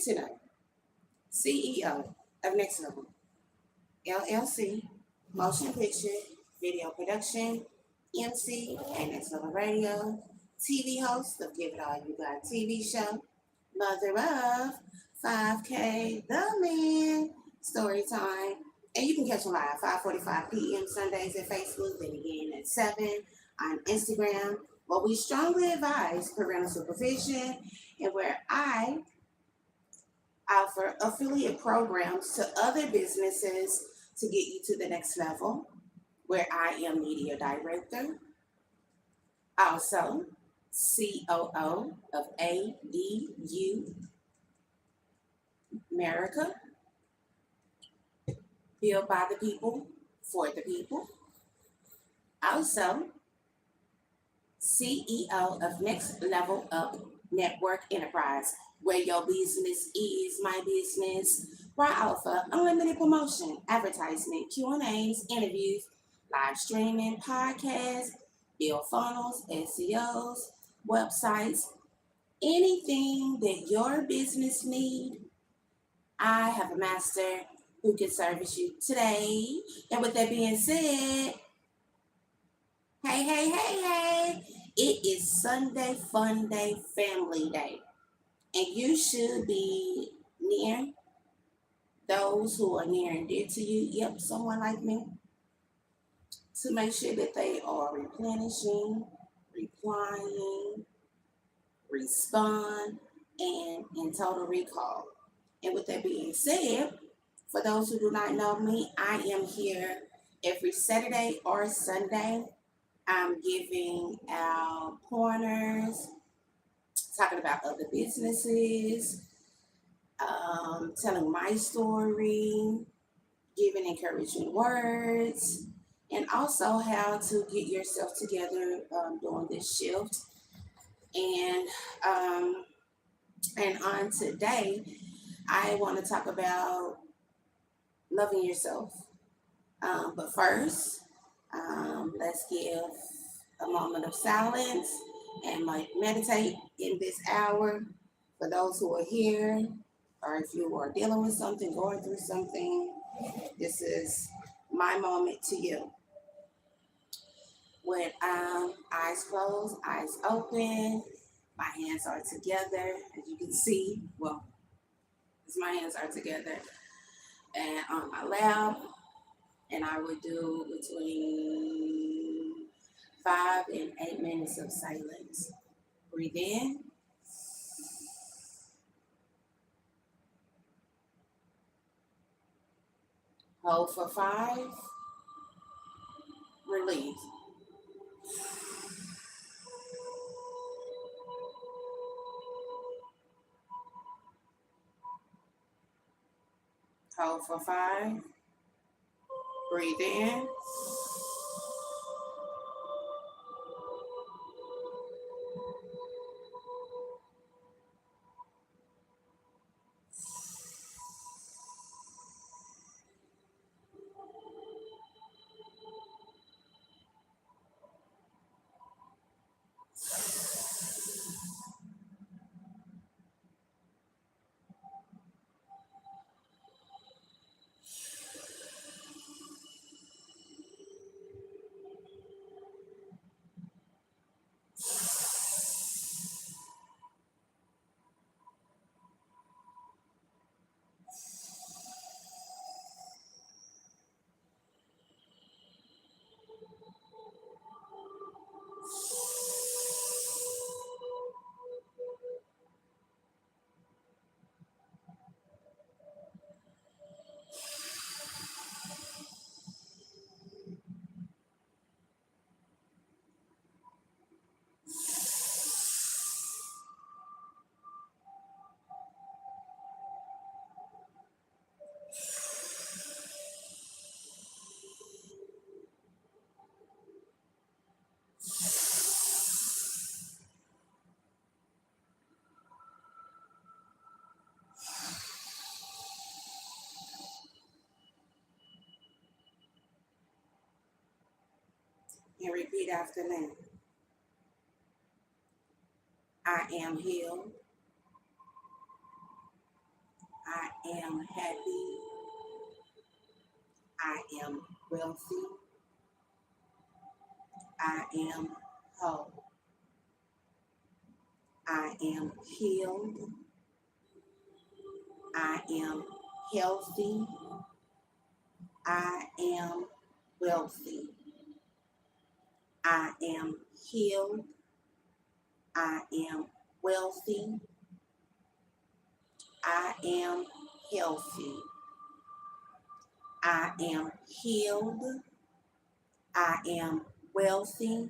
Tonight, CEO of Next Level, LLC, motion picture, video production, MC and Next Level Radio, TV host of Give It All You Got TV show, mother of 5K The Man, story time. And you can catch them live 5:45 p.m. Sundays at Facebook, then again at 7 on Instagram, where we strongly advise parental supervision and where I offer affiliate programs to other businesses to get you to the next level, where I am media director, also COO of ADU America, built by the people, for the people. Also, CEO of Next Level Up Network Enterprise, where your business is my business, where I offer unlimited promotion, advertisement, Q&As, interviews, live streaming, podcasts, build funnels, SEOs, websites, anything that your business need. I have a master who can service you today. And with that being said, hey, it is Sunday Fun Day, Family Day. And you should be near those who are near and dear to you. Yep, someone like me. To make sure that they are replenishing, replying, respond, and in total recall. And with that being said, for those who do not know me, I am here every Saturday or Sunday. I'm giving out pointers, talking about other businesses, telling my story, giving encouraging words, and also how to get yourself together during this shift. And on today, I want to talk about loving yourself. But first, let's give a moment of silence and meditate in this hour for those who are here, or if you are dealing with something, going through something. This is my moment to you. With eyes closed, eyes open, my hands are together, as you can see. Well, as my hands are together and on my lap, and I would do between 5 and 8 minutes of silence. Breathe in. Hold for 5. Release. Hold for 5. Breathe in. And repeat after me. I am healed. am happy. I am wealthy. I am whole. I am healed. I am healthy. I am wealthy. I am healed. I am wealthy. I am healthy. I am healed. I am wealthy.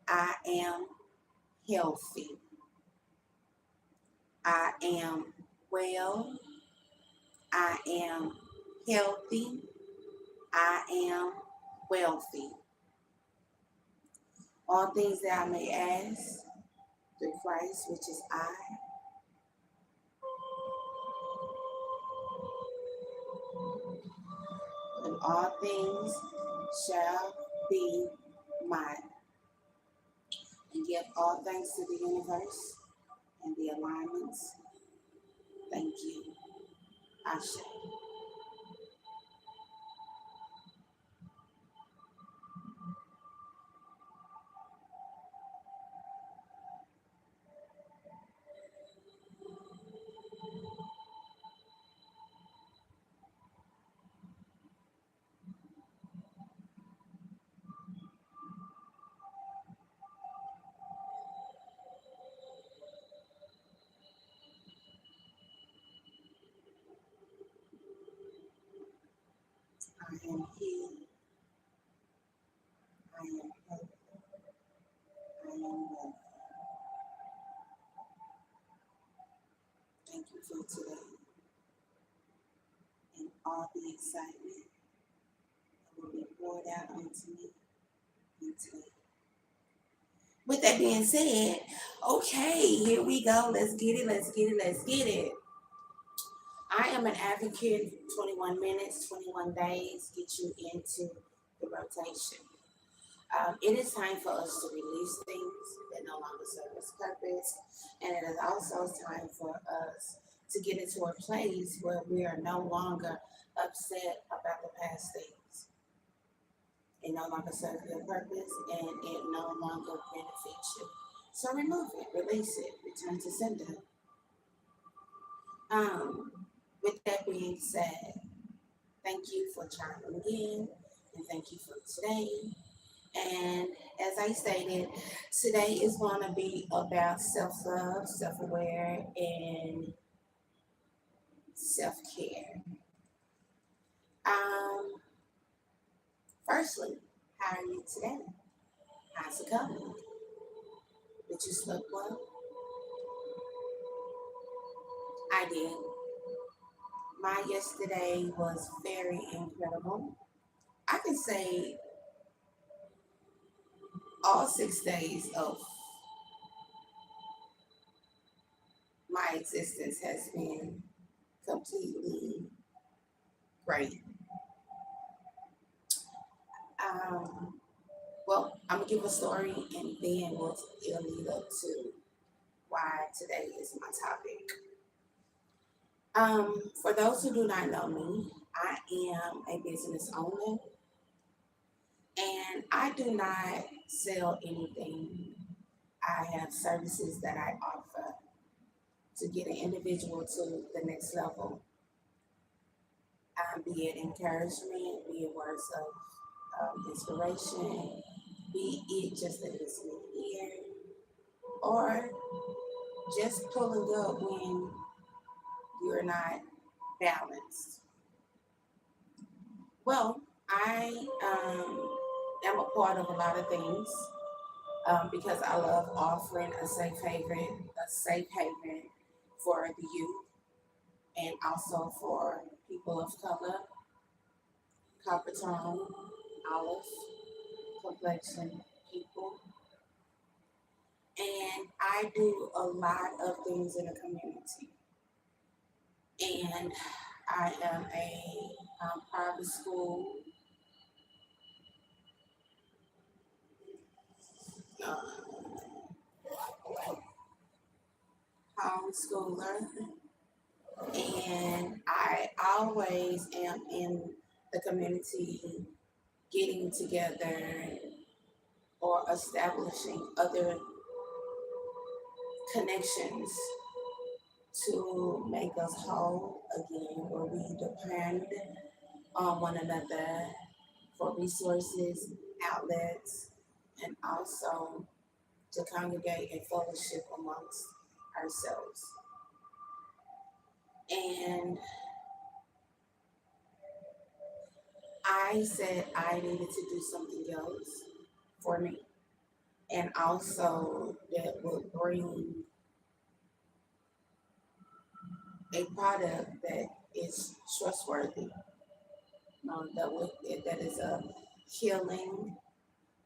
I am healthy. I am well. I am healthy. I am wealthy. All things that I may ask through Christ, which is I, and all things shall be mine. And give all thanks to the universe and the alignments. Thank you. Ashe. I am healed. I am healthy. I am well. Thank you for today and all the excitement that will be poured out onto me today. With that being said, okay, here we go. Let's get it. Let's get it. Let's get it. I am an advocate. 21 minutes, 21 days get you into the rotation. It is time for us to release things that no longer serve us purpose, and it is also time for us to get into a place where we are no longer upset about the past things. It no longer serves your purpose, and it no longer benefits you. So remove it, release it, return to sender. With that being said, thank you for chiming in, and thank you for today. And as I stated, today is going to be about self-love, self-aware, and self-care. Um, Firstly, how are you today? How's it going? Did you sleep well? I did. My yesterday was very incredible. I can say all 6 days of my existence has been completely great. Well, I'm gonna give a story and then it'll lead up to why today is my topic. For those who do not know me, I am a business owner and I do not sell anything. I have services that I offer to get an individual to the next level, be it encouragement, be it words of inspiration, be it just a listening ear, or just pulling up when you're not balanced. Well, I am a part of a lot of things because I love offering a safe haven for the youth and also for people of color, copper tone, olive complexion people. And I do a lot of things in the community. And I am a private school uh, homeschooler, and always am in the community getting together or establishing other connections to make us whole again, where we depend on one another for resources, outlets, and also to congregate and fellowship amongst ourselves. And I said I needed to do something else for me, and also that would bring a product that is trustworthy, that is a healing,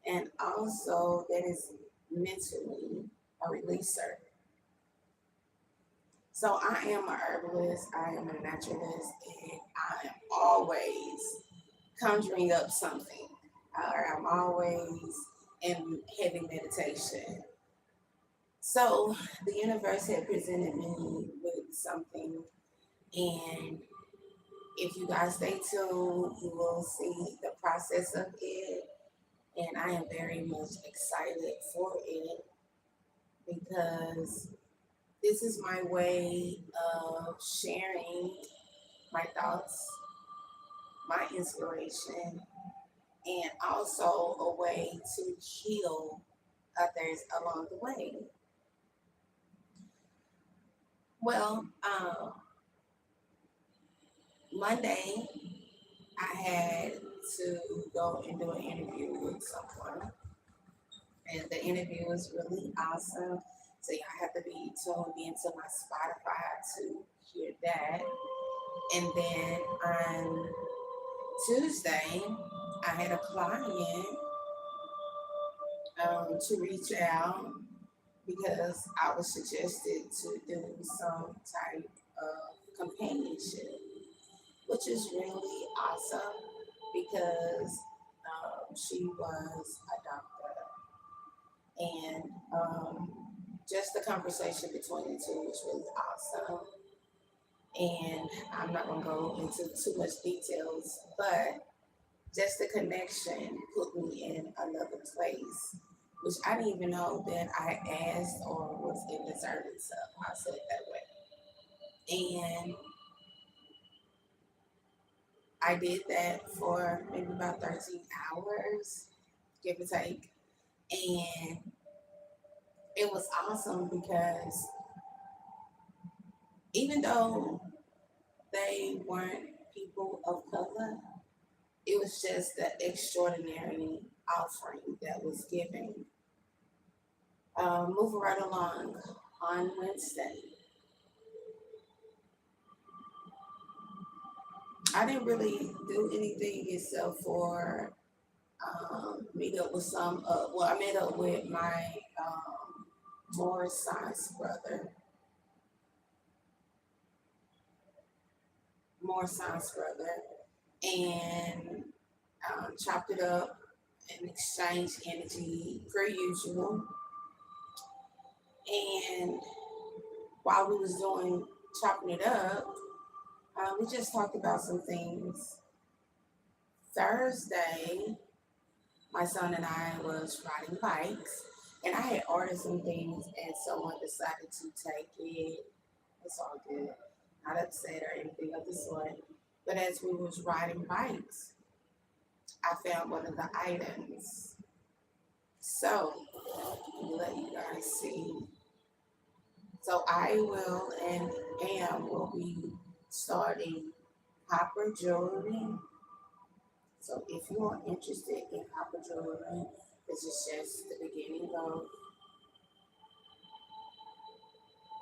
and also that is mentally a releaser. So I am a herbalist, I am a naturalist, and I am always conjuring up something, or I'm always in heavy meditation. So the universe had presented me with something, and if you guys stay tuned, you will see the process of it. And I am very much excited for it because this is my way of sharing my thoughts, my inspiration, and also a way to heal others along the way. Well, Monday, I had to go and do an interview with someone, and the interview was really awesome. So y'all have to be tuned into my Spotify to hear that. And then on Tuesday, I had a client to reach out because I was suggested to do some type of companionship, which is really awesome because she was a doctor, and just the conversation between the two was really awesome. And I'm not gonna go into too much details, but just the connection put me in another place, which I didn't even know that I asked or was in deserted. So I said it that way. And I did that for maybe about 13 hours, give or take. And it was awesome because even though they weren't people of color, it was just the extraordinary offering that was given. Moving right along, on Wednesday, I didn't really do anything except for meet up with I met up with my more science brother, and chopped it up and exchanged energy per usual. And while we was doing chopping it up, we just talked about some things. Thursday, my son and I was riding bikes, and I had ordered some things, and someone decided to take it. It's all good, not upset or anything of the sort. But as we was riding bikes, I found one of the items. So let you guys see. So I will be starting copper jewelry. So if you are interested in copper jewelry, this is just the beginning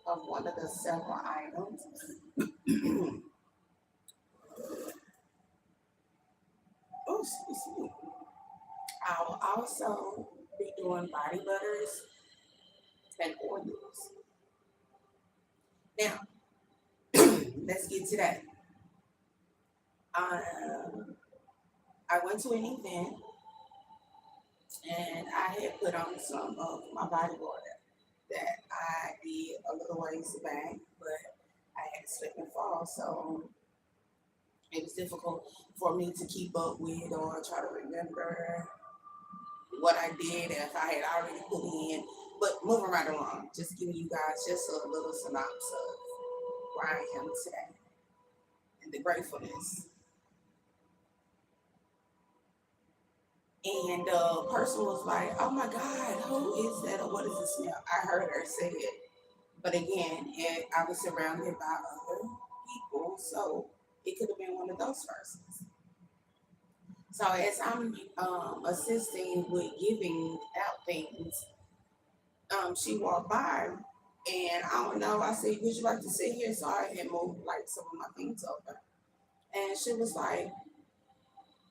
of one of the several items. Oh, excuse me. I will also be doing body butters and oils. Now, let's get to that. I went to an event and I had put on some of my body water that I did a little ways back, but I had to slip and fall. So It was difficult for me to keep up with or try to remember what I did if I had already put in. But moving right along, just giving you guys just a little synopsis of where I am today and the gratefulness. And the person was like, "Oh my God, who is that? Or what is the smell?" I heard her say it, but again, I was surrounded by other people, so it could have been one of those persons. So as I'm assisting with giving out things, she walked by, and I don't know. I said, "Would you like to sit here?" So I had moved like some of my things over, and she was like,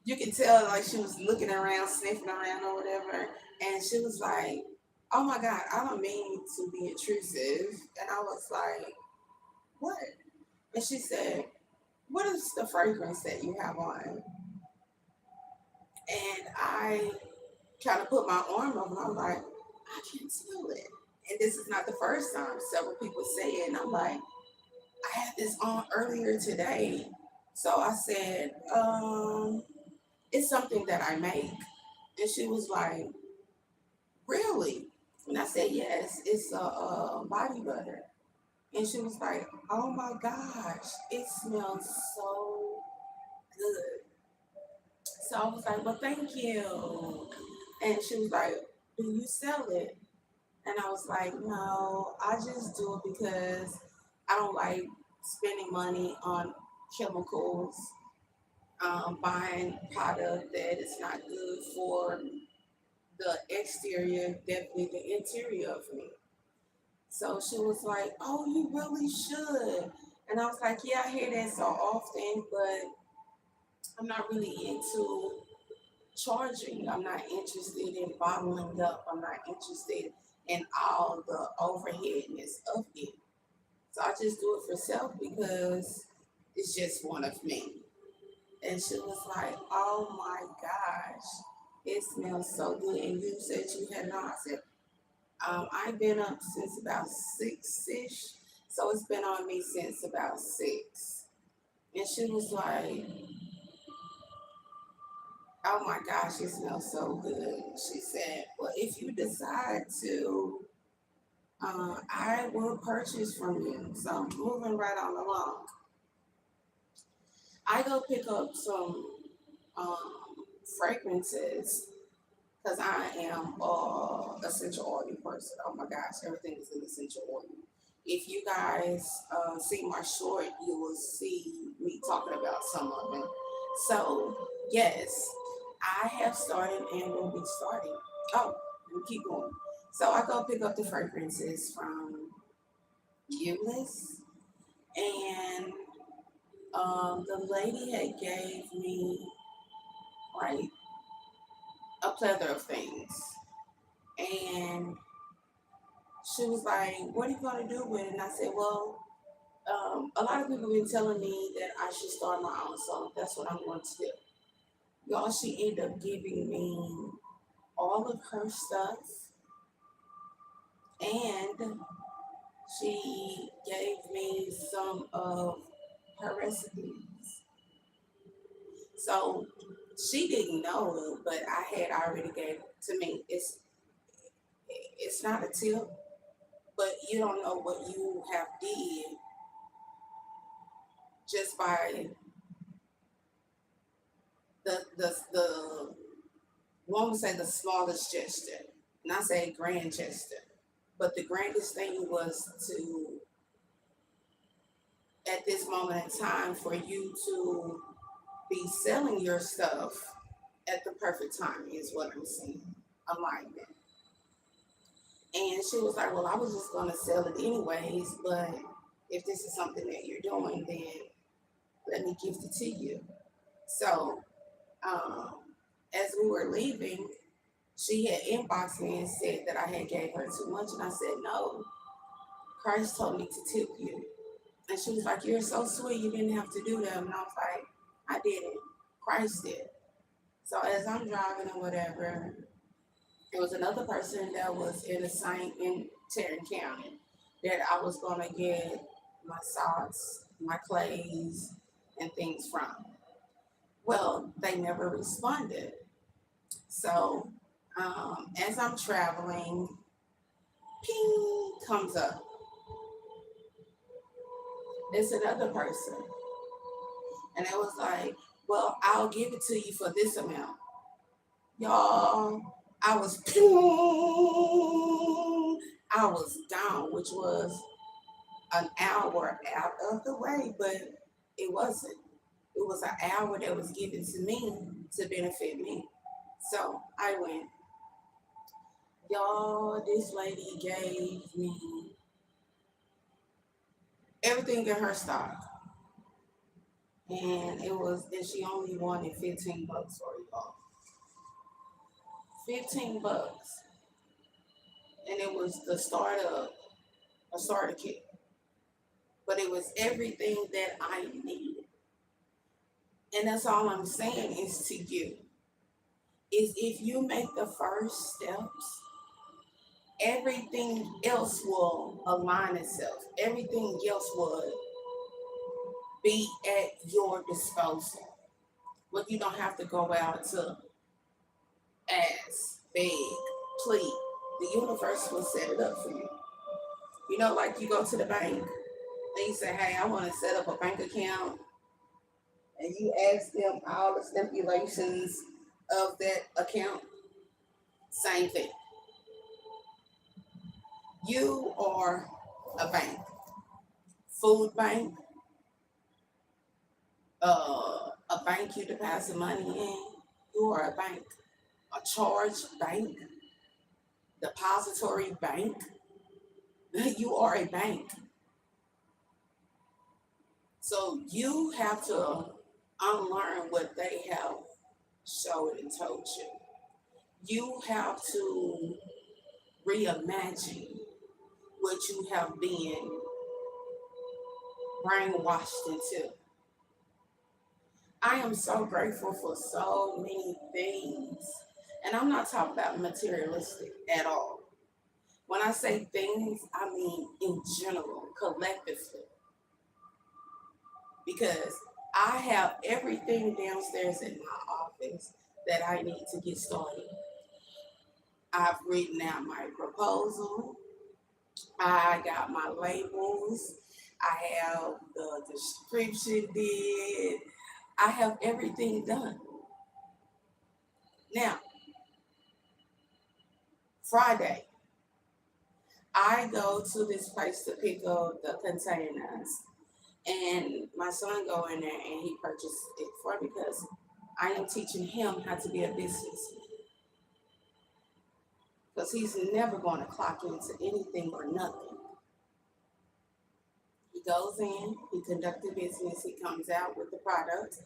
you can tell like she was looking around, sniffing around or whatever, and she was like, "Oh my God, I don't mean to be intrusive," and I was like, "What?" And she said, "What is the fragrance that you have on?" And I kind of put my arm up and I'm like, "I can't smell it." And this is not the first time. Several people say it, and I'm like, "I had this on earlier today." So I said, "It's something that I make." And she was like, "Really?" And I said, "Yes, it's a body butter." And she was like, "Oh my gosh, it smells so good." So I was like, "Well, thank you." And she was like, "Do you sell it?" And I was like, "No, I just do it because I don't like spending money on chemicals, buying product that is not good for the exterior, definitely the interior of me." So she was like, "Oh, you really should." And I was like, "Yeah, I hear that so often, but I'm not really into charging. I'm not interested in bottling up. I'm not interested in all the overheadness of it. So I just do it for self because it's just one of me." And she was like, "Oh my gosh, it smells so good." And you said you had not. I said, I've been up since about 6 ish, so it's been on me since about 6. And she was like, "Oh my gosh, it smells so good." She said, "Well, if you decide to, I will purchase from you." So moving right on along, I go pick up some um, fragrances because I am essential oil person. Oh my gosh, everything is an essential oil. If you guys see my short, you will see me talking about some of them. So yes, I have started and will be starting. Oh, let me keep going. So I go pick up the fragrances from Ulyss, and the lady had gave me like a plethora of things, and she was like, "What are you gonna do with it?" And I said, "Well, a lot of people have been telling me that I should start my own, so that's what I'm going to do." Y'all, she ended up giving me all of her stuff, and she gave me some of her recipes. So she didn't know it, but I had already gave it to me. It's not a tip, but you don't know what you have did just by the one would say the smallest gesture, not say grand gesture, but the grandest thing was to, at this moment in time, for you to be selling your stuff at the perfect time is what I'm saying. Alignment. And she was like, "Well, I was just gonna sell it anyways, but if this is something that you're doing, then let me gift it to you." So um, as we were leaving, she had inboxed me and said that I had gave her too much, and I said, "No, Christ told me to tip you." And she was like, "You're so sweet, you didn't have to do that." And I was like, "I didn't. Christ did." So as I'm driving or whatever, there was another person that was in the same in Tarrant County that I was gonna get my socks, my clays, and things from. Well, they never responded. So as I'm traveling, ping comes up. It's another person. And it was like, well, I'll give it to you for this amount. Y'all, I was down, which was an hour out of the way, but it wasn't. It was an hour that was given to me to benefit me. So I went, y'all, this lady gave me everything in her stock. And she only wanted $15 for it, y'all. $15. And it was a starter kit. But it was everything that I needed. And that's all I'm saying is to you, is if you make the first steps, everything else will align itself. Everything else will be at your disposal. But you don't have to go out to ask, beg, plead. The universe will set it up for you. You know, like you go to the bank and you say, hey, I want to set up a bank account. And you ask them all the stipulations of that account. Same thing. You are a bank. Food bank. A bank you deposit money in. You are a bank. A charge bank. Depository bank. You are a bank. So you have to unlearn what they have showed and told you. You have to reimagine what you have been brainwashed into. I am so grateful for so many things. And I'm not talking about materialistic at all. When I say things, I mean in general, collectively. Because I have everything downstairs in my office that I need to get started. I've written out my proposal. I got my labels. I have the description did. I have everything done. Now, Friday, I go to this place to pick up the containers. And my son go in there and he purchased it for me because I am teaching him how to be a business. Because he's never going to clock into anything or nothing. He goes in, he conducts the business, he comes out with the product.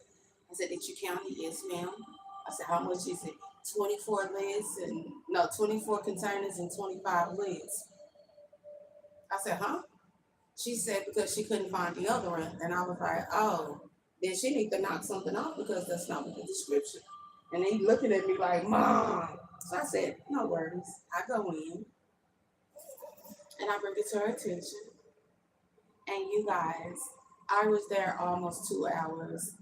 I said, did you count it? Yes, ma'am. I said, how much is it? 24 containers and 25 lids. I said, huh? She said because she couldn't find the other one. And I was like, oh, then she need to knock something off because that's not the description. And he looking at me like, Mom. So I said, no worries. I go in and I bring it to her attention. And you guys, I was there almost 2 hours.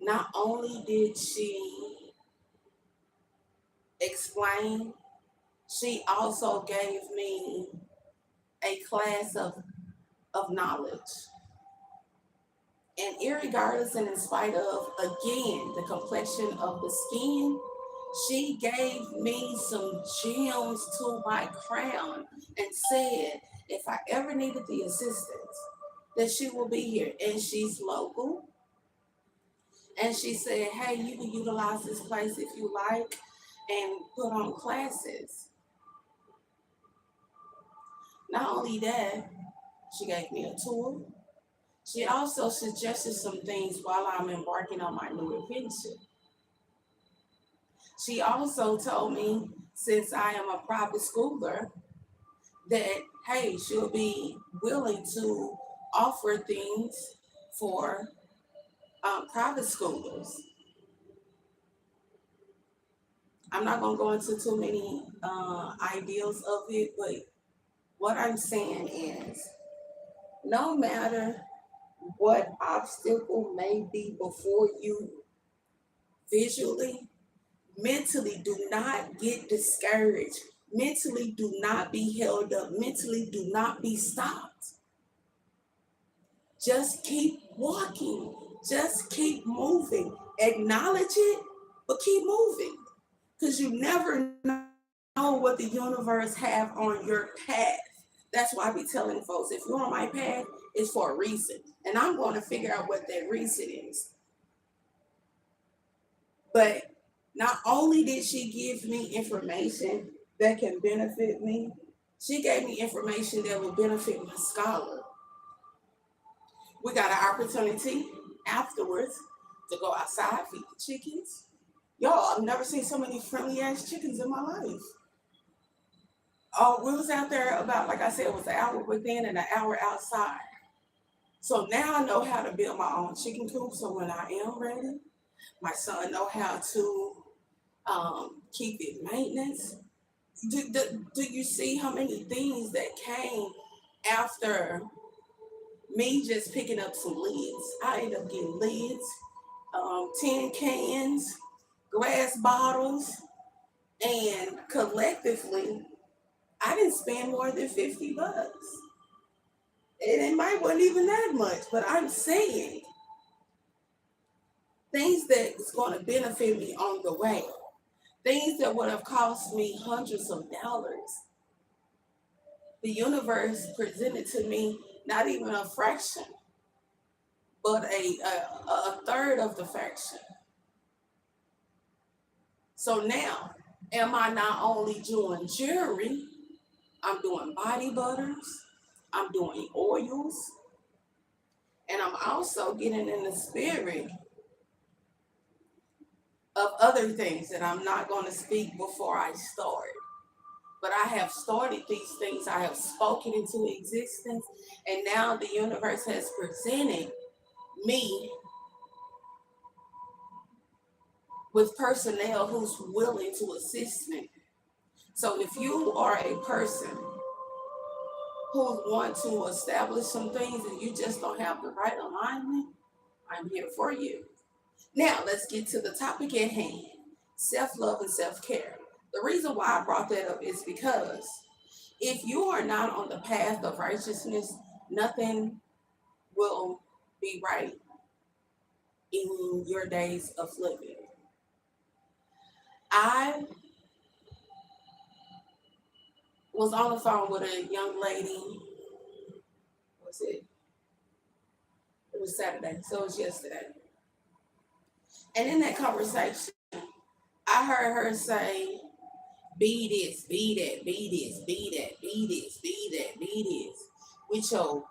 Not only did she explain, she also gave me a class of knowledge. And irregardless and in spite of, again, the complexion of the skin, she gave me some gems to my crown and said, if I ever needed the assistance, that she will be here. And she's local. And she said, hey, you can utilize this place if you like and put on classes. Not only that, she gave me a tour. She also suggested some things while I'm embarking on my new adventure. She also told me, since I am a private schooler, that, hey, she'll be willing to offer things for private schoolers. I'm not going to go into too many ideals of it, but what I'm saying is, no matter what obstacle may be before you visually, mentally do not get discouraged. Mentally do not be held up. Mentally do not be stopped. Just keep walking. Just keep moving. Acknowledge it, but keep moving. Because you never know what the universe have on your path. That's why I be telling folks, if you're on my path, it's for a reason. And I'm going to figure out what that reason is. But not only did she give me information that can benefit me, she gave me information that will benefit my scholar. We got an opportunity afterwards to go outside, feed the chickens. Y'all, I've never seen so many friendly ass chickens in my life. Oh, we was out there about, like I said, it was an hour within and an hour outside. So now I know how to build my own chicken coop. So when I am ready, my son know how to keep it maintenance. Do you see how many things that came after me just picking up some lids? I ended up getting lids, tin cans, glass bottles, and collectively, I didn't spend more than $50. And it might wasn't even that much, but I'm saying things that is going to benefit me on the way, things that would have cost me hundreds of dollars. The universe presented to me not even a fraction, but a third of the fraction. So now, am I not only doing jewelry, I'm doing body butters, I'm doing oils, and I'm also getting in the spirit of other things that I'm not going to speak before I start. But I have started these things, I have spoken into existence, and now the universe has presented me with personnel who's willing to assist me. So if you are a person who want to establish some things and you just don't have the right alignment, I'm here for you. Now let's get to the topic at hand, self-love and self-care. The reason why I brought that up is because if you are not on the path of righteousness, nothing will be right in your days of living. I was on the phone with a young lady. Was it? It was Saturday, so it was yesterday. And in that conversation, I heard her say, be this, be that, be this, be that, be this, be that, be this. With your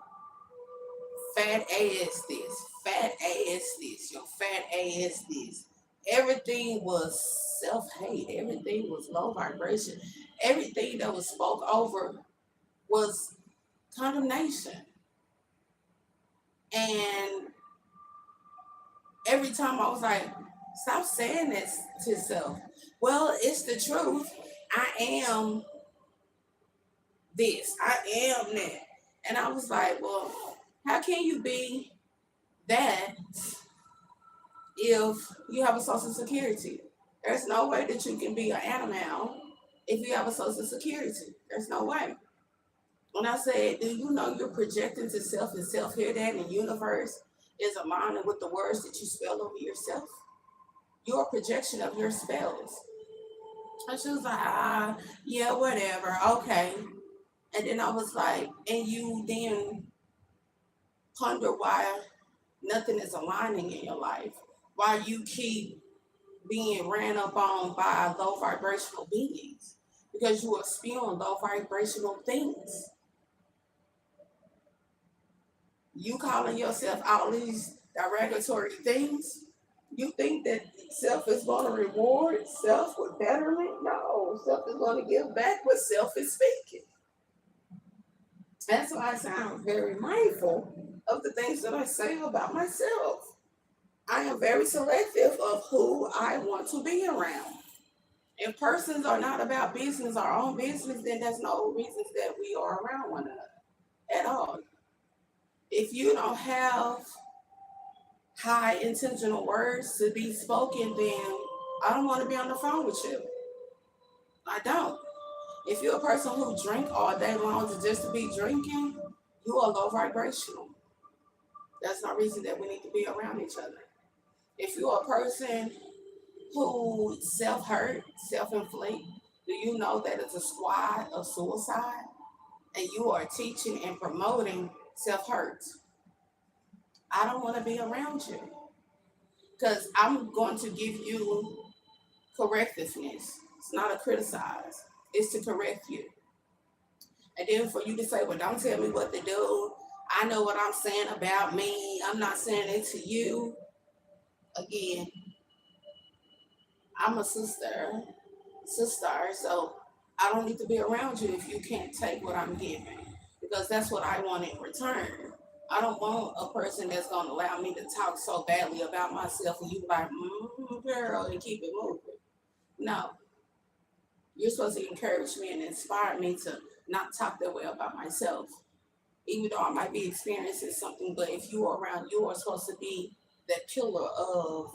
fat ass this, fat ass this, your fat ass this. Everything was self-hate. Everything was low vibration. Everything that was spoke over was condemnation. And every time I was like, stop saying this to yourself. Well, it's the truth. I am this. I am that. And I was like, well, how can you be that if you have a social security? There's no way that you can be an animal if you have a social security. There's no way. When I said, do you know you're projecting to self and self hear that and the universe is aligning with the words that you spell over yourself? You're a projection of your spells. And she was like, yeah, whatever, okay. And then I was like, and you then ponder why nothing is aligning in your life, why you keep being ran up on by low vibrational beings, because you are spewing low vibrational things. You calling yourself all these derogatory things, you think that self is going to reward self with betterment? No, self is going to give back what self is speaking. That's why I sound very mindful of the things that I say about myself. I am very selective of who I want to be around. If persons are not about business, our own business, then there's no reasons that we are around one another at all. If you don't have high intentional words to be spoken, then I don't want to be on the phone with you. I don't. If you're a person who drink all day long just to be drinking, you are low vibrational. That's no reason that we need to be around each other. If you're a person who self-hurt, self-inflict, do you know that it's a squad of suicide? And you are teaching and promoting self-hurt. I don't want to be around you because I'm going to give you correctiveness. It's not a criticize, it's to correct you. And then for you to say, well, don't tell me what to do. I know what I'm saying about me. I'm not saying it to you. Again, I'm a sister, so I don't need to be around you if you can't take what I'm giving, because that's what I want in return. I don't want a person that's going to allow me to talk so badly about myself and you like, girl, and keep it moving. No, you're supposed to encourage me and inspire me to not talk that way about myself, even though I might be experiencing something. But if you are around, you are supposed to be that pillar of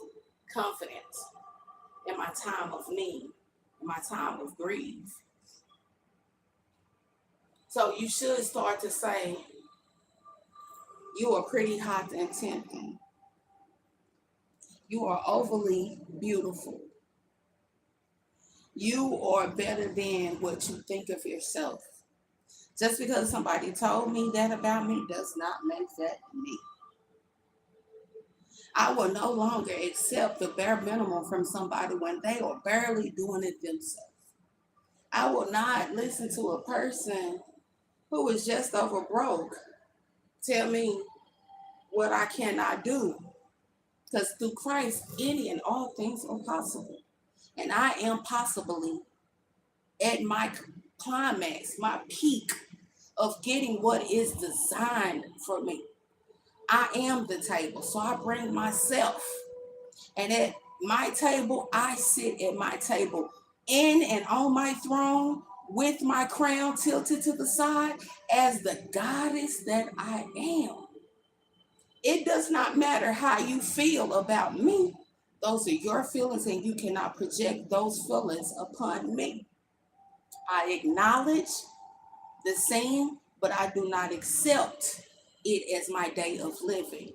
confidence in my time of need, in my time of grief. So you should start to say, you are pretty hot and tempting. You are overly beautiful. You are better than what you think of yourself. Just because somebody told me that about me does not make that me. I will no longer accept the bare minimum from somebody when they are barely doing it themselves. I will not listen to a person who is just over broke tell me what I cannot do. Because through Christ, any and all things are possible. And I am possibly at my climax, my peak of getting what is designed for me. I am the table, so I bring myself. And at my table, I sit at my table in and on my throne with my crown tilted to the side as the goddess that I am. It does not matter how you feel about me. Those are your feelings, and you cannot project those feelings upon me. I acknowledge the same, but I do not accept it as my day of living.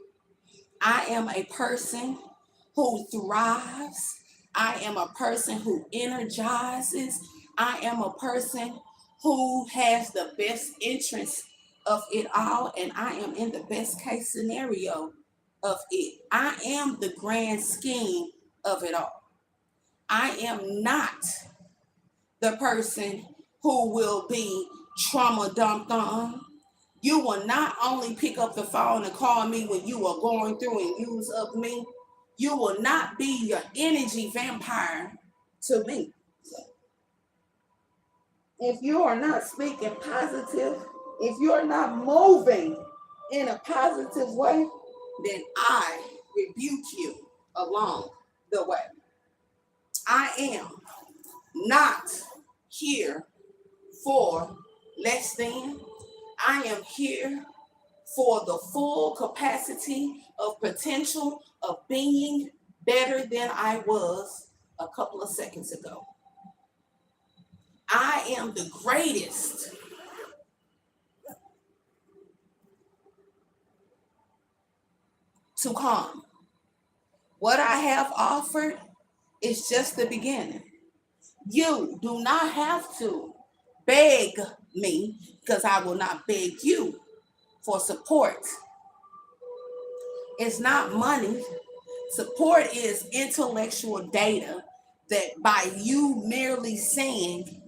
I am a person who thrives. I am a person who energizes. I am a person who has the best interest of it all, and I am in the best case scenario of it. I am the grand scheme of it all. I am not the person who will be trauma dumped on. You will not only pick up the phone and call me when you are going through and use up me. You will not be your energy vampire to me. If you are not speaking positive, if you're not moving in a positive way, then I rebuke you along the way. I am not here for less than. I am here for the full capacity of potential of being better than I was a couple of seconds ago. I am the greatest to come. What I have offered is just the beginning. You do not have to beg me, because I will not beg you for support. It's not money. Support is intellectual data that by you merely saying,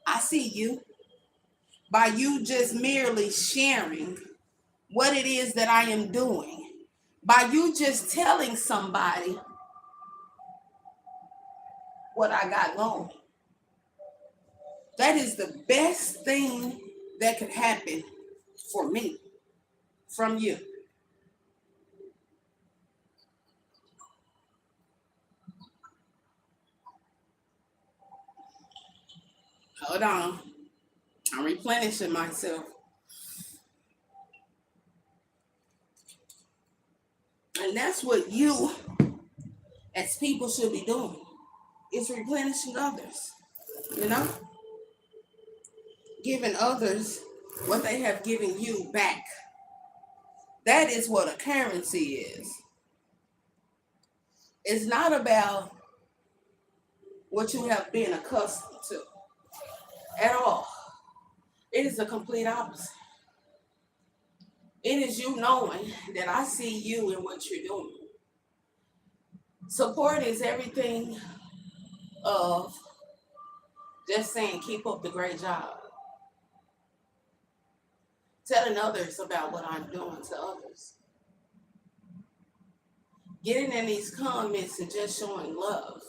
I see you, by you just merely sharing what it is that I am doing, by you just telling somebody what I got going. That is the best thing that could happen for me from you. Hold on. I'm replenishing myself. And that's what you as people should be doing, is replenishing others, you know? Giving others what they have given you back. That is what a currency is. It's not about what you have been accustomed to at all. It is the complete opposite. It is you knowing that I see you in what you're doing. Support is everything of just saying, keep up the great job. Telling others about what I'm doing to others. Getting in these comments and just showing love.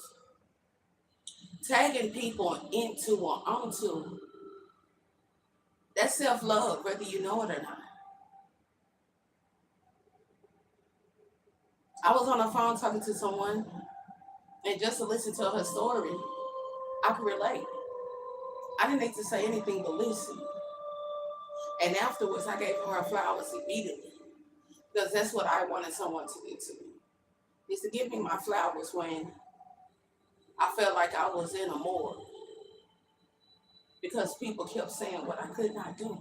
Tagging people into or onto. That's self-love, whether you know it or not. I was on the phone talking to someone, and just to listen to her story, I could relate. I didn't need to say anything but listen. And afterwards, I gave her flowers immediately, because that's what I wanted someone to do to me, is to give me my flowers when I felt like I was in a morgue, because people kept saying what I could not do,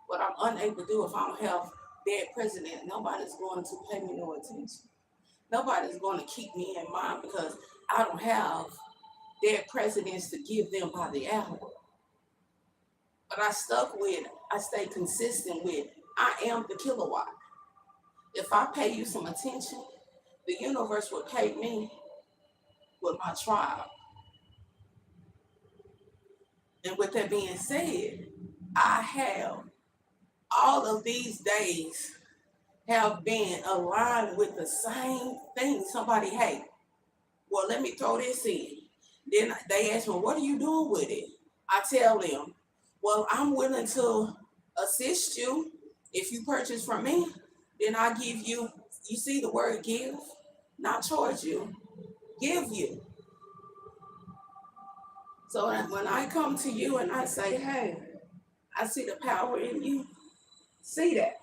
what I'm unable to do. If I don't have dead president, nobody's going to pay me no attention. Nobody's going to keep me in mind because I don't have dead presidents to give them by the hour. But I stayed consistent with, I am the kilowatt. If I pay you some attention, the universe will pay me with my tribe. And with that being said, I have all of these days have been aligned with the same thing. Somebody, hey, well, let me throw this in. Then they ask me, what are you doing with it? I tell them, well, I'm willing to assist you. If you purchase from me, then I give you, you see the word give, not charge you, give you. So when I come to you and I say, hey, I see the power in you, see that.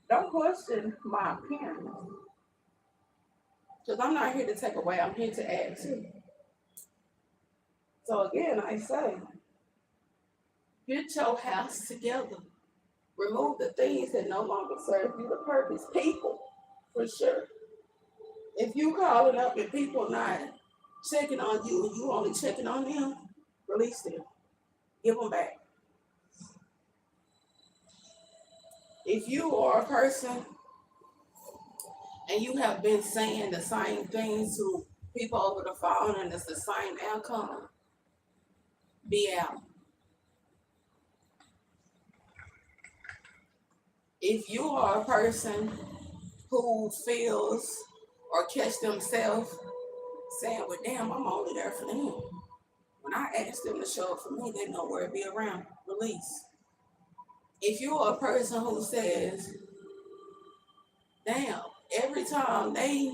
Don't question my appearance. Because I'm not here to take away, I'm here to add to. So again, I say, get your house together. Remove the things that no longer serve you the purpose. People, for sure. If you calling up and people not checking on you and you only checking on them, release them. Give them back. If you are a person and you have been saying the same things to people over the phone and it's the same outcome, be out. If you are a person who feels or catch themselves saying, well, damn, I'm only there for them. When I ask them to show up for me, they know where to be around. Release. If you're a person who says, damn, every time they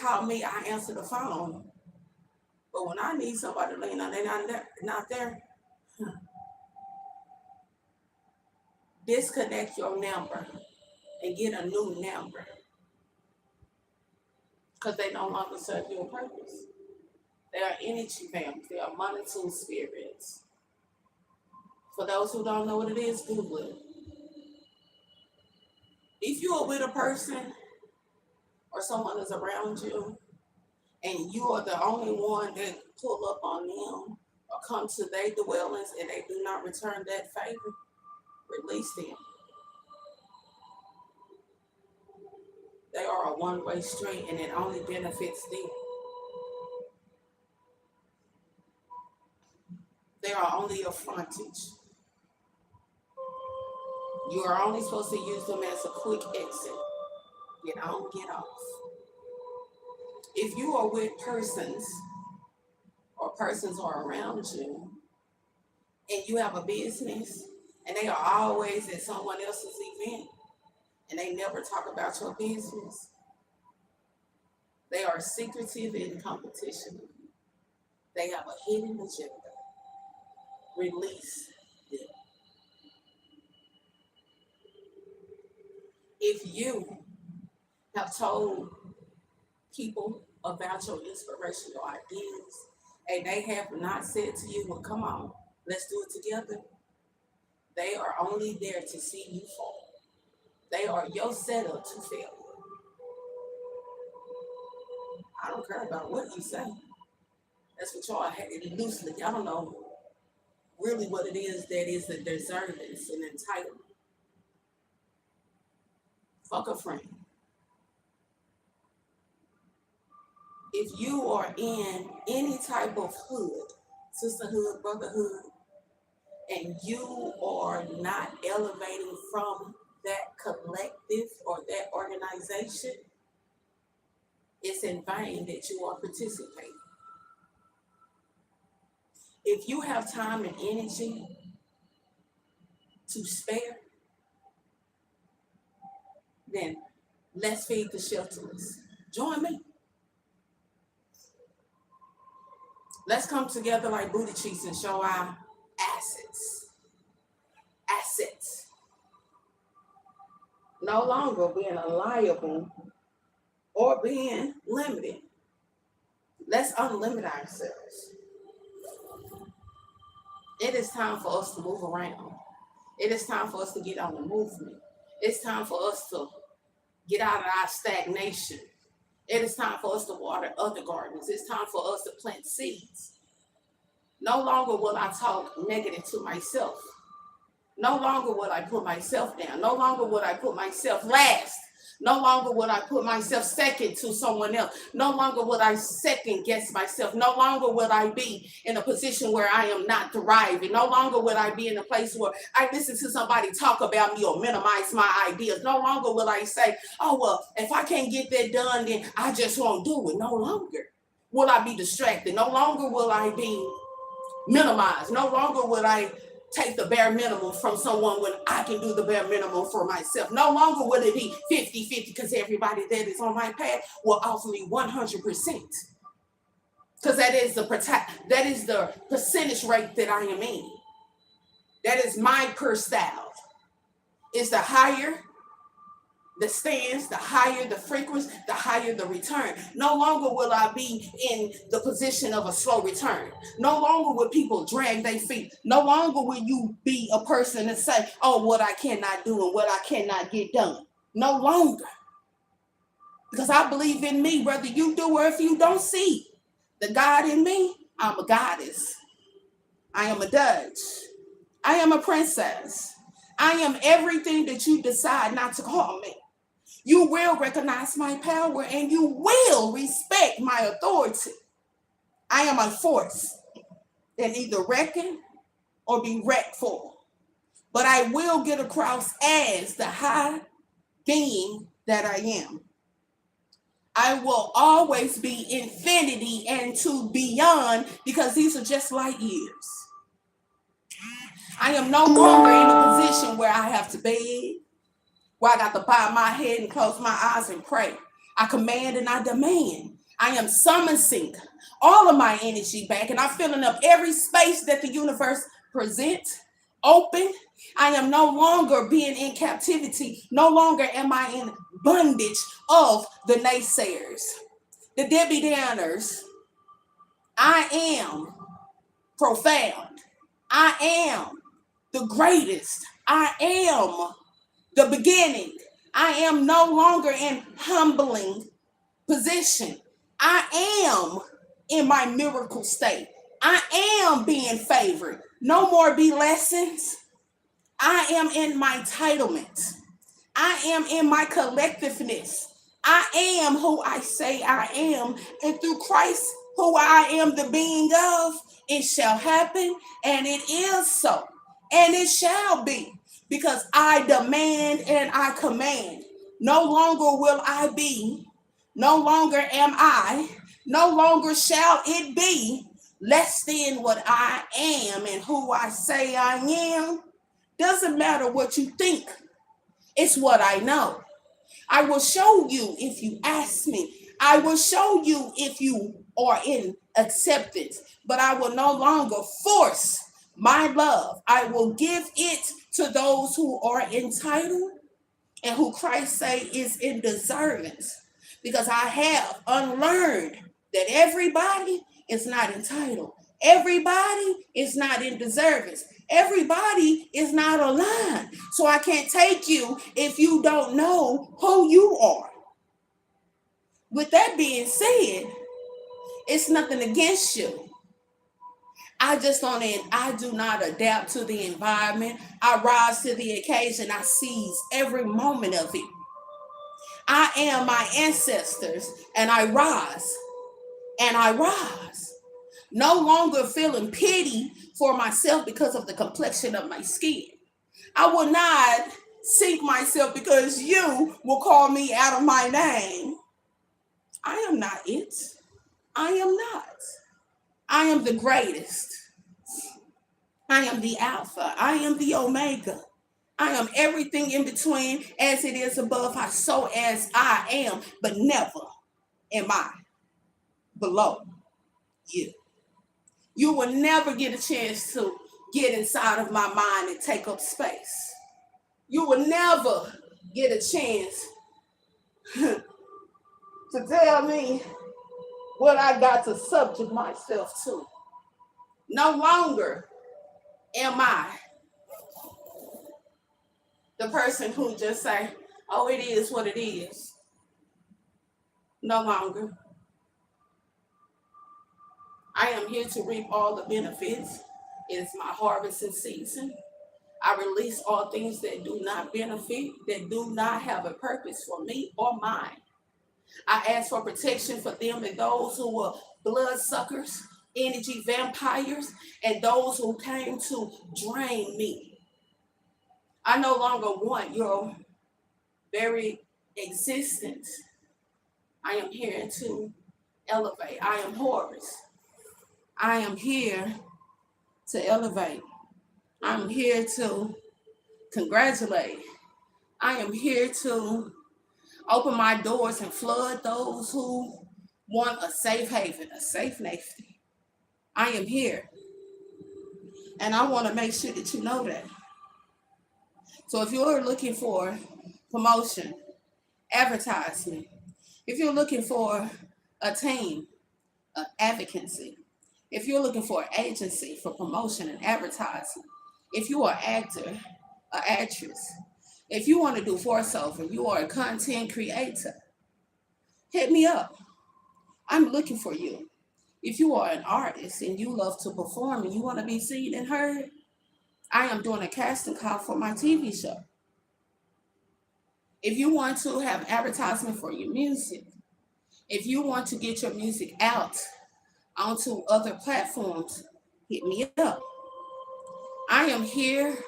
call me, I answer the phone. But when I need somebody to lean on, they're not there. Disconnect your number and get a new number. Because they no longer serve your purpose. They are energy vamps. They are monitoring spirits. For those who don't know what it is, Google it. If you are with a person or someone is around you and you are the only one that pull up on them or come to their dwellings and they do not return that favor, release them. They are a one-way street and it only benefits them. They are only a frontage. You are only supposed to use them as a quick exit. Get on, get off. If you are with persons or persons are around you and you have a business and they are always at someone else's event and they never talk about your business, they are secretive in competition. They have a hidden agenda. Release them. If you have told people about your inspirational ideas and they have not said to you, well, come on, let's do it together, they are only there to see you fall. They are your setup to fail. I don't care about what you say. That's what y'all had it loosely. Y'all don't know really what it is that is a deservance and entitlement. Fuck a friend. If you are in any type of hood, sisterhood, brotherhood, and you are not elevating from that collective or that organization, it's in vain that you are participating. If you have time and energy to spare, then let's feed the shelterless. Join me. Let's come together like booty cheeks and show our assets. Assets. No longer being liable or being limited. Let's unlimit ourselves. It is time for us to move around. It is time for us to get on the movement. It's time for us to get out of our stagnation. It is time for us to water other gardens. It's time for us to plant seeds. No longer will I talk negative to myself. No longer will I put myself down. No longer will I put myself last. No longer will I put myself second to someone else. No longer will I second guess myself. No longer will I be in a position where I am not thriving. No longer will I be in a place where I listen to somebody talk about me or minimize my ideas. No longer will I say, oh, well, if I can't get that done, then I just won't do it. No longer will I be distracted. No longer will I be minimized. No longer will I take the bare minimum from someone when I can do the bare minimum for myself. No longer will it be 50-50 because everybody that is on my path will offer me 100%. Because that is the percentage rate that I am in. That is my per style. It's the higher the stance, the higher the frequency, the higher the return. No longer will I be in the position of a slow return. No longer will people drag their feet. No longer will you be a person that say, oh, what I cannot do and what I cannot get done. No longer. Because I believe in me, whether you do or if you don't see the God in me, I'm a goddess. I am a Dutch. I am a princess. I am everything that you decide not to call me. You will recognize my power and you will respect my authority. I am a force that either reckon or be wrecked for. But I will get across as the high being that I am. I will always be infinity and to beyond because these are just light years. I am no longer in a position where I have to beg, where I got to bow my head and close my eyes and pray. I command and I demand. I am summoning all of my energy back and I'm filling up every space that the universe presents open. I am no longer being in captivity. No longer am I in bondage of the naysayers, the Debbie Downers. I am profound. I am the greatest. I am the beginning. I am no longer in humbling position. I am in my miracle state. I am being favored. No more be lessons. I am in my entitlement. I am in my collectiveness. I am who I say I am. And through Christ, who I am the being of, it shall happen. And it is so. And it shall be. Because I demand and I command. No longer will I be. No longer am I. No longer shall it be less than what I am and who I say I am. Doesn't matter what you think. It's what I know. I will show you if you ask me. I will show you if you are in acceptance. But I will no longer force my love. I will give it to those who are entitled and who Christ say is in deservance. Because I have unlearned that everybody is not entitled. Everybody is not in deservance. Everybody is not aligned. So I can't take you if you don't know who you are. With that being said, it's nothing against you. I do not adapt to the environment. I rise to the occasion. I seize every moment of it. I am my ancestors, and I rise, and I rise. No longer feeling pity for myself because of the complexion of my skin. I will not sink myself because you will call me out of my name. I am not it. I am not. I am the greatest. I am the Alpha. I am the Omega. I am everything in between, as it is above, so as I am, but never am I below you. You will never get a chance to get inside of my mind and take up space. You will never get a chance to tell me what I got to subject myself to. No longer am I the person who just say, oh, it is what it is. No longer. I am here to reap all the benefits. It is my harvesting season. I release all things that do not benefit, that do not have a purpose for me or mine. I ask for protection for them and those who were bloodsuckers, energy vampires, and those who came to drain me. I no longer want your very existence. I am here to elevate. I am Horus. I am here to elevate. I'm here to congratulate. I am here to open my doors and flood those who want a safe haven, a safe nation. I am here. And I want to make sure that you know that. So if you're looking for promotion, advertisement, if you're looking for a team, advocacy, if you're looking for an agency for promotion and advertising, if you are an actor, an actress, if you want to do voiceover, you are a content creator, hit me up. I'm looking for you. If you are an artist and you love to perform and you want to be seen and heard, I am doing a casting call for my TV show. If you want to have advertisement for your music, if you want to get your music out onto other platforms, hit me up. I am here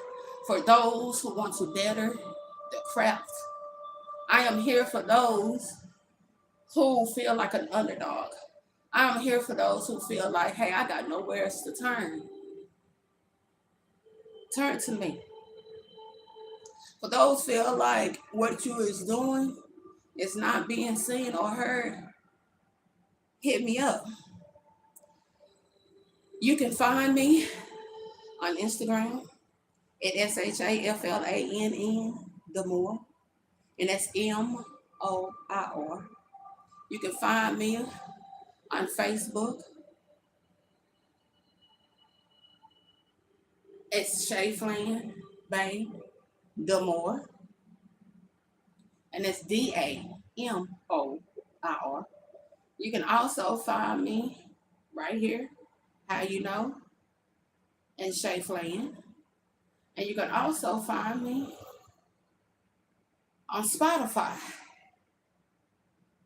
for those who want to better the craft. I am here for those who feel like an underdog. I am here for those who feel like, hey, I got nowhere else to turn. Turn to me. For those who feel like what you is doing is not being seen or heard, hit me up. You can find me on Instagram at ShaflannDaMoor, and that's MOIR. You can find me on Facebook. It's ShaflannDaMoor, and it's DAMOIR. You can also find me right here, how you know, and Shaflann. And you can also find me on Spotify.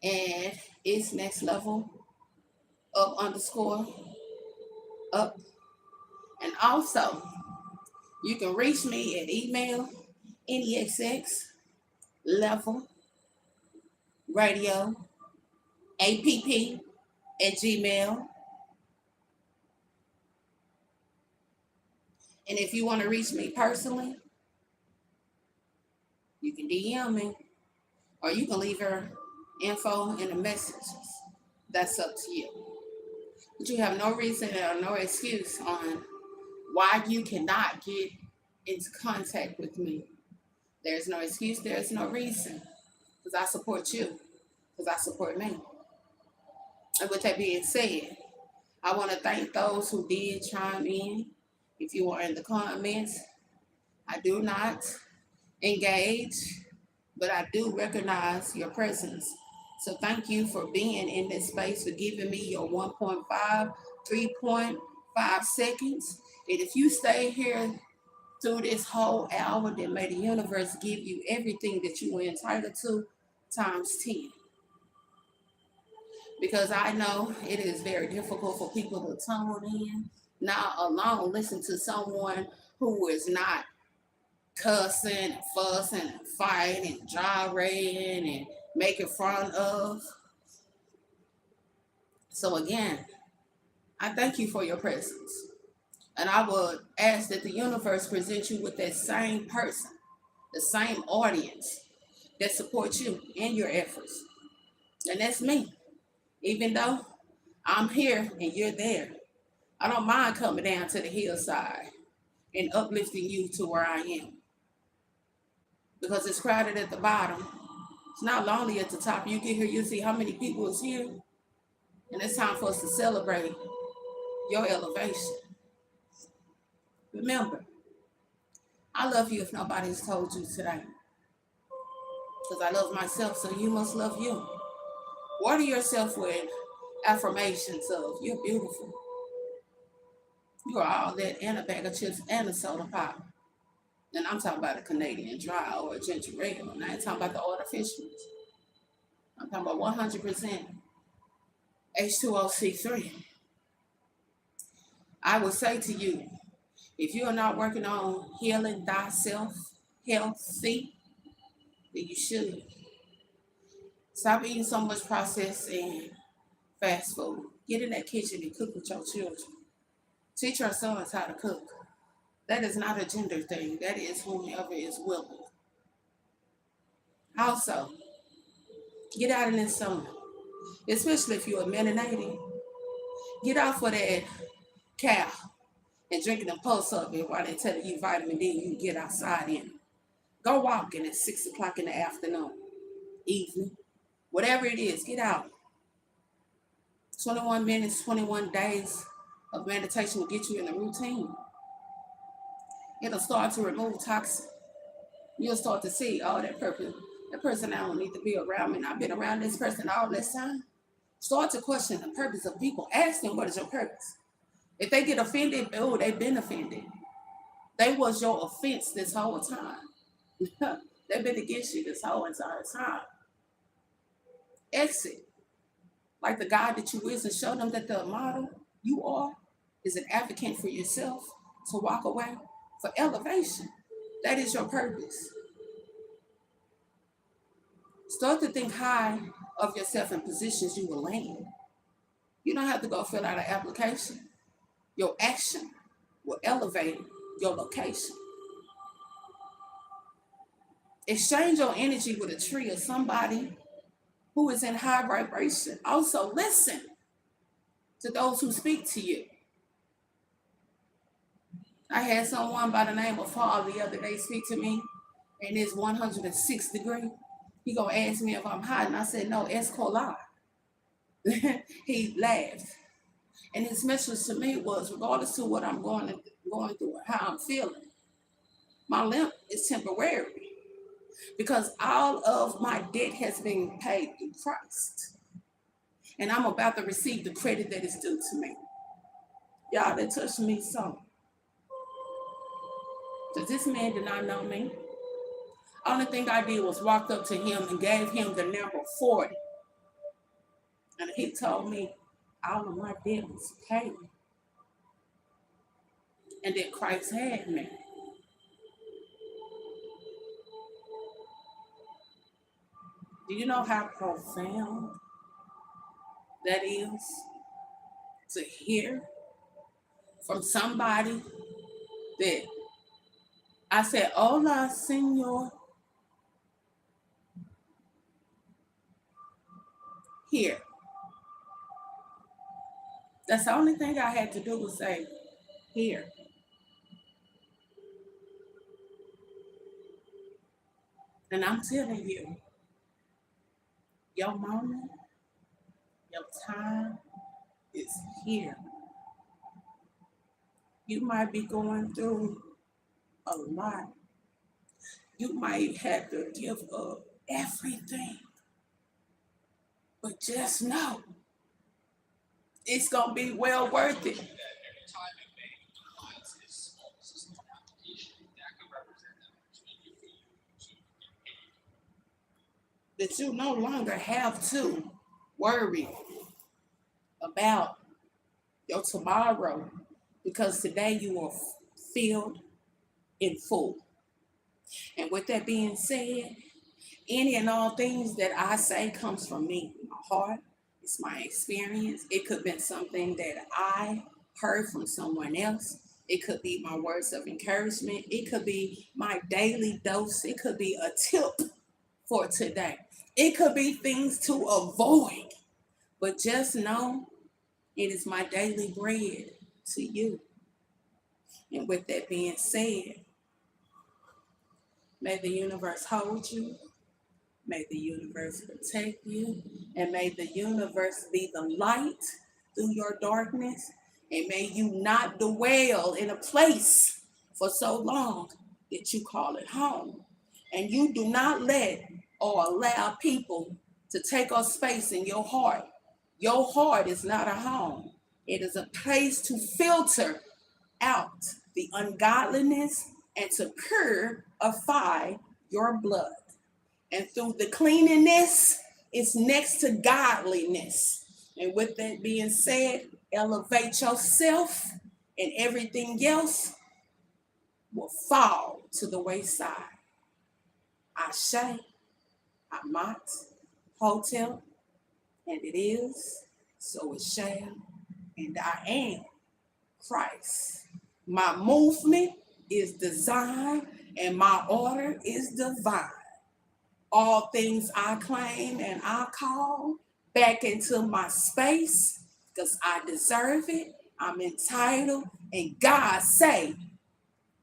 And it's next level up_up. And also, you can reach me at email nexxlevelradioapp@gmail. And if you want to reach me personally, you can DM me, or you can leave your info in the messages. That's up to you. But you have no reason or no excuse on why you cannot get into contact with me. There's no excuse, there's no reason. Because I support you. Because I support me. And with that being said, I want to thank those who did chime in. If you are in the comments, I do not engage, but I do recognize your presence. So thank you for being in this space, for giving me your 1.5, 3.5 seconds. And if you stay here through this whole hour, then may the universe give you everything that you were entitled to times 10. Because I know it is very difficult for people to tune in, not alone listen to someone who is not cussing, fussing, fighting, gyrating, and making fun of. So again, I thank you for your presence. And I would ask that the universe present you with that same person, the same audience that supports you in your efforts. And that's me. Even though I'm here and you're there, I don't mind coming down to the hillside and uplifting you to where I am. Because it's crowded at the bottom. It's not lonely at the top. You get here, you see how many people is here. And it's time for us to celebrate your elevation. Remember, I love you if nobody's told you today. Because I love myself, so you must love you. Water yourself with affirmations of you're beautiful. You are all that and a bag of chips and a soda pop. And I'm talking about a Canadian dry or a ginger ale. And I ain't talking about the artificials. I'm talking about 100% H2OC3. I would say to you, if you are not working on healing thyself, healthy, then you should. Stop eating so much processed and fast food. Get in that kitchen and cook with your children. Teach your sons how to cook. That is not a gender thing. That is whomever is willing. Also, get out in the sun, especially if you're melanated. Get off of that cow and drinking the pulse of it while they're telling you vitamin D, you can get outside in. Go walking at 6 o'clock in the afternoon, evening, whatever it is, get out. 21 minutes, 21 days of meditation will get you in the routine. It'll start to remove toxins. You'll start to see, oh, that person I don't need to be around me. And I've been around this person all this time. Start to question the purpose of people. Ask them, what is your purpose? If they get offended, oh, they've been offended. They was your offense this whole time. They've been against you this whole entire time. Exit. Like the God that you is, and show them that the model you are is an advocate for yourself to walk away for elevation. That is your purpose. Start to think high of yourself in positions you will land. You don't have to go fill out an application. Your action will elevate your location. Exchange your energy with a tree or somebody who is in high vibration. Also, listen to those who speak to you. I had someone by the name of Paul the other day speak to me, and it's 106 degrees. He gonna ask me if I'm hot, and I said, no, es coli. He laughed. And his message to me was, regardless of what I'm going through or how I'm feeling, my limp is temporary because all of my debt has been paid through Christ. And I'm about to receive the credit that is due to me. Y'all, that touched me so. Because this man did not know me. Only thing I did was walk up to him and gave him the number 40. And he told me all of my debt was paid. And that Christ had me. Do you know how profound that is to hear from somebody that I said, hola, senor. Here. That's the only thing I had to do was say, here. And I'm telling you, your moment, your time is here. You might be going through a lot. You might have to give up everything. But just know it's going to be well worth it. That you no longer have to worry about your tomorrow because today you are filled and full. And with that being said, any and all things that I say comes from me, my heart. It's my experience. It could have been something that I heard from someone else. It could be my words of encouragement. It could be my daily dose. It could be a tip for today. It could be things to avoid. But just know it is my daily bread to you. And with that being said, may the universe hold you. May the universe protect you, and may the universe be the light through your darkness, and may you not dwell in a place for so long that you call it home. And you do not let or allow people to take up space in your heart. Your heart is not a home. It is a place to filter out the ungodliness and to purify your blood. And through the cleanliness, it's next to godliness. And with that being said, elevate yourself and everything else will fall to the wayside. Ashe, Amat, Hotel, and it is, so it shall, and I am Christ. My movement is designed and my order is divine. All things I claim and I call back into my space because I deserve it. I'm entitled. And God say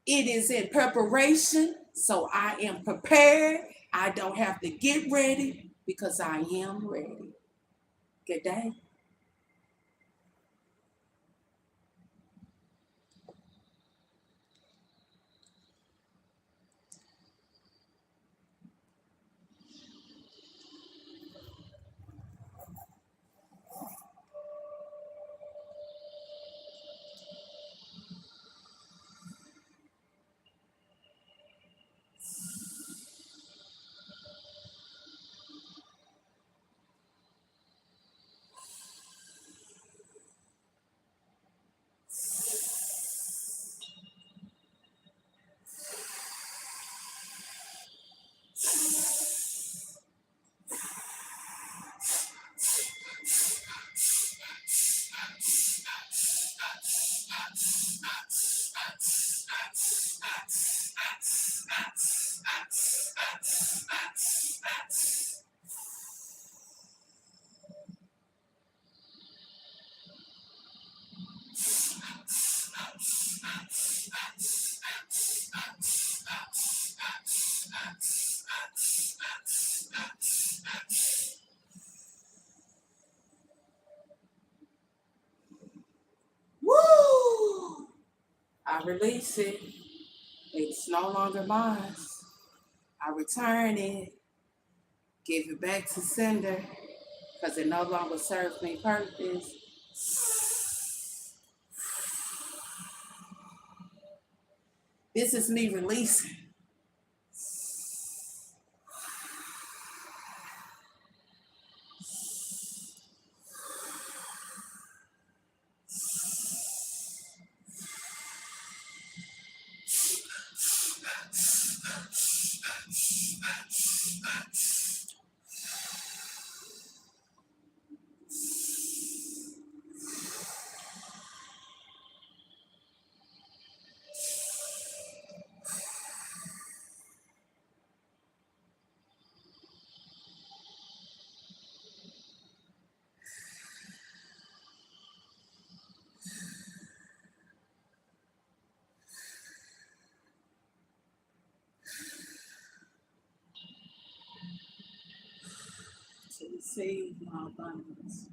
it is in preparation. So I am prepared. I don't have to get ready because I am ready. Good day. Woo! I release it. It's no longer mine. I return it, give it back to sender because it no longer serves me purpose. This is me releasing. to save my abundance.